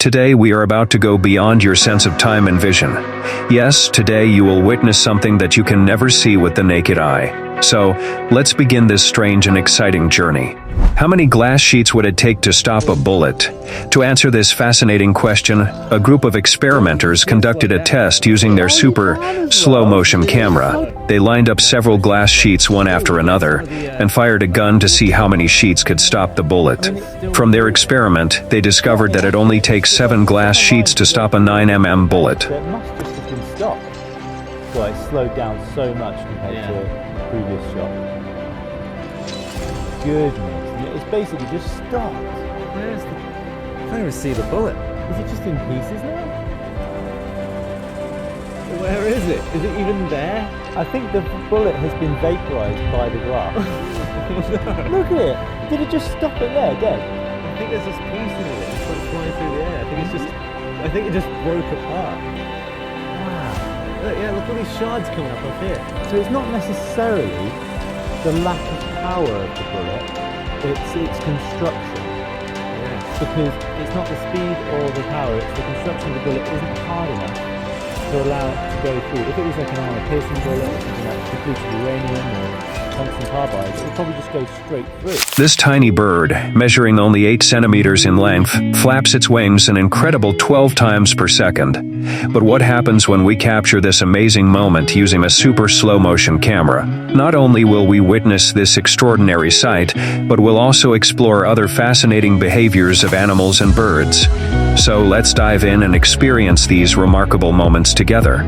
Today we are about to go beyond your sense of time and vision. Yes, today you will witness something that you can never see with the naked eye. So, let's begin this strange and exciting journey. How many glass sheets would it take to stop a bullet? To answer this fascinating question, a group of experimenters conducted a test using their super slow-motion camera. They lined up several glass sheets one after another and fired a gun to see how many sheets could stop the bullet. From their experiment, they discovered that it only takes 7 glass sheets to stop a 9mm bullet. So it must just have been stopped. So it slowed down so much compared to the previous shot. Goodness. It's basically just stopped. Where's the... I can't even see the bullet. Is it just in pieces now? Where is it? Is it even there? I think the bullet has been vaporized by the glass. Look at it. Did it just stop it there, dead? I think there's just pieces of it. It's like flying through the air. I think it just broke apart. Wow. Look, yeah, look at all these shards coming up here. So it's not necessarily the lack of power of the bullet, it's its construction. Yeah. Because it's not the speed or the power, it's the construction of the bullet isn't hard enough to allow it to go through. If it was like an armor-piercing bullet or something like depleted uranium or tungsten carbide, it would probably just go straight through. This tiny bird, measuring only 8 centimeters in length, flaps its wings an incredible 12 times per second. But what happens when we capture this amazing moment using a super slow-motion camera? Not only will we witness this extraordinary sight, but we'll also explore other fascinating behaviors of animals and birds. So let's dive in and experience these remarkable moments together.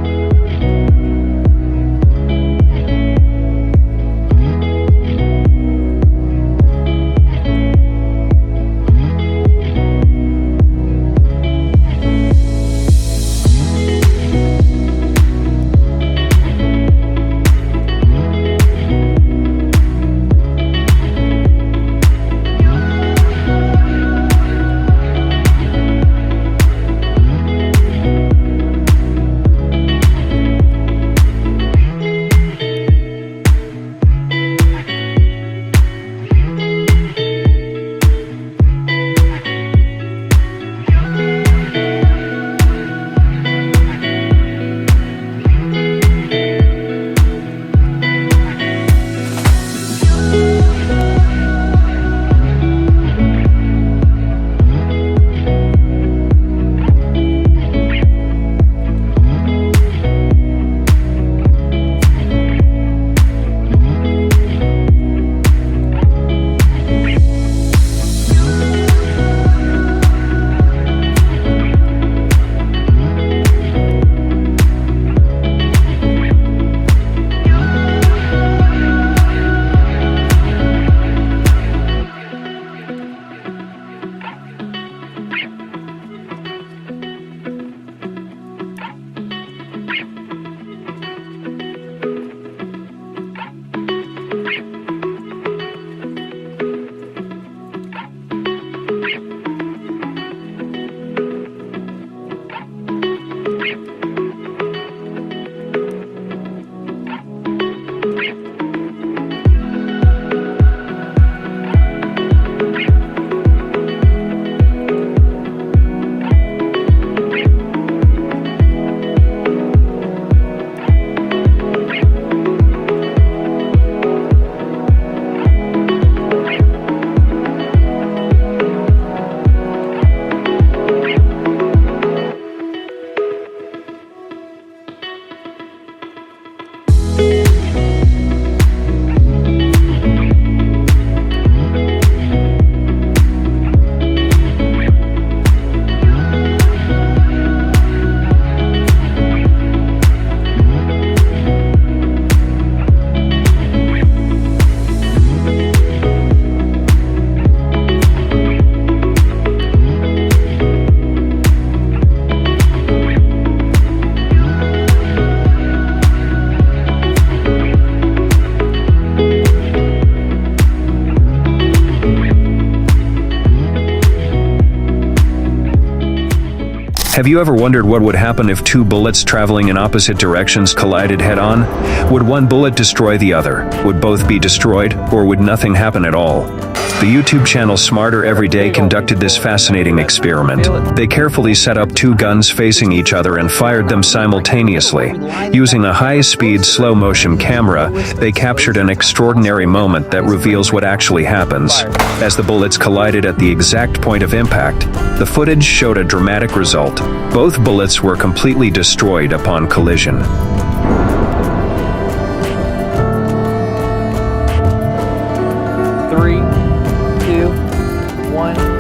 Have you ever wondered what would happen if two bullets traveling in opposite directions collided head-on? Would one bullet destroy the other? Would both be destroyed, or would nothing happen at all? The YouTube channel Smarter Every Day conducted this fascinating experiment. They carefully set up two guns facing each other and fired them simultaneously. Using a high-speed, slow-motion camera, they captured an extraordinary moment that reveals what actually happens. As the bullets collided at the exact point of impact, the footage showed a dramatic result. Both bullets were completely destroyed upon collision. Three, two, one.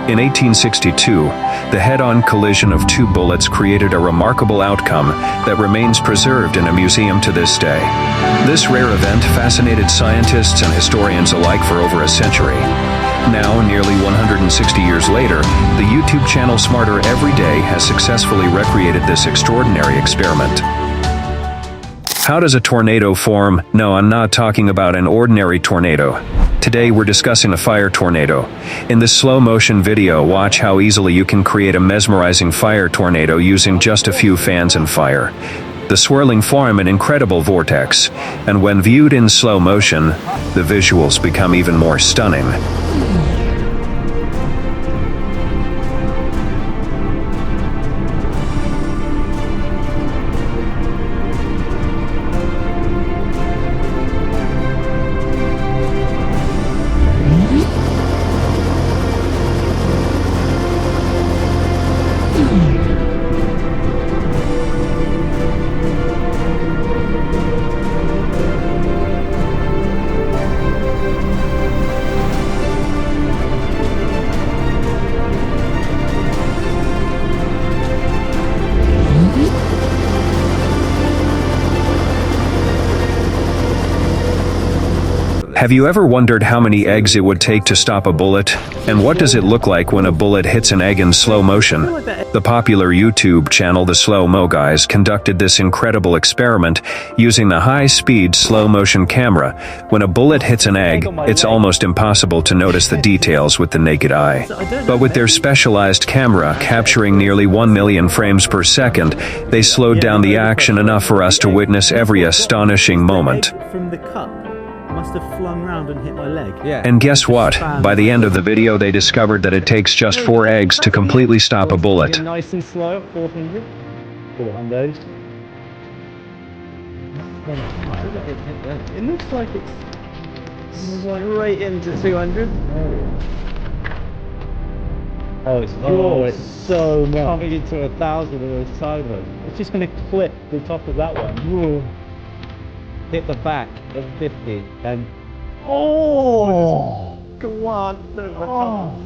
In 1862, the head-on collision of two bullets created a remarkable outcome that remains preserved in a museum to this day. This rare event fascinated scientists and historians alike for over a century. Now, nearly 160 years later, the YouTube channel Smarter Every Day has successfully recreated this extraordinary experiment. How does a tornado form? No, I'm not talking about an ordinary tornado. Today we're discussing a fire tornado. In this slow-motion video, watch how easily you can create a mesmerizing fire tornado using just a few fans and fire. The swirling form an incredible vortex, and when viewed in slow motion, the visuals become even more stunning. Have you ever wondered how many eggs it would take to stop a bullet? And what does it look like when a bullet hits an egg in slow motion? The popular YouTube channel The Slow Mo Guys conducted this incredible experiment using the high-speed slow-motion camera. When a bullet hits an egg, it's almost impossible to notice the details with the naked eye. But with their specialized camera capturing nearly 1 million frames per second, they slowed down the action enough for us to witness every astonishing moment. From the cup must have flung round and hit my leg. And guess what? By the end of the video, they discovered that it takes just 4 eggs to completely stop a bullet. Nice and slow at 400. 400. It looks like it's like right into 200. Oh, it's so much. Coming into 1,000 of those sideways. It's just going to clip the top of that one. Whoa. Hit the back of 50 and go on.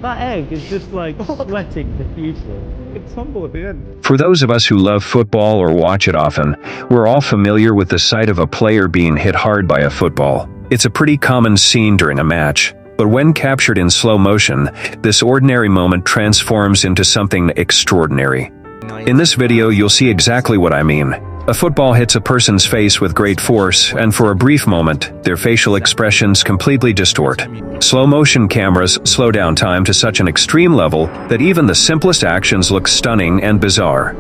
That egg is just like sweating profusely. It's humble at the end. For those of us who love football or watch it often, we're all familiar with the sight of a player being hit hard by a football. It's a pretty common scene during a match. But when captured in slow motion, this ordinary moment transforms into something extraordinary. In this video, you'll see exactly what I mean. A football hits a person's face with great force, and for a brief moment, their facial expressions completely distort. Slow-motion cameras slow down time to such an extreme level that even the simplest actions look stunning and bizarre.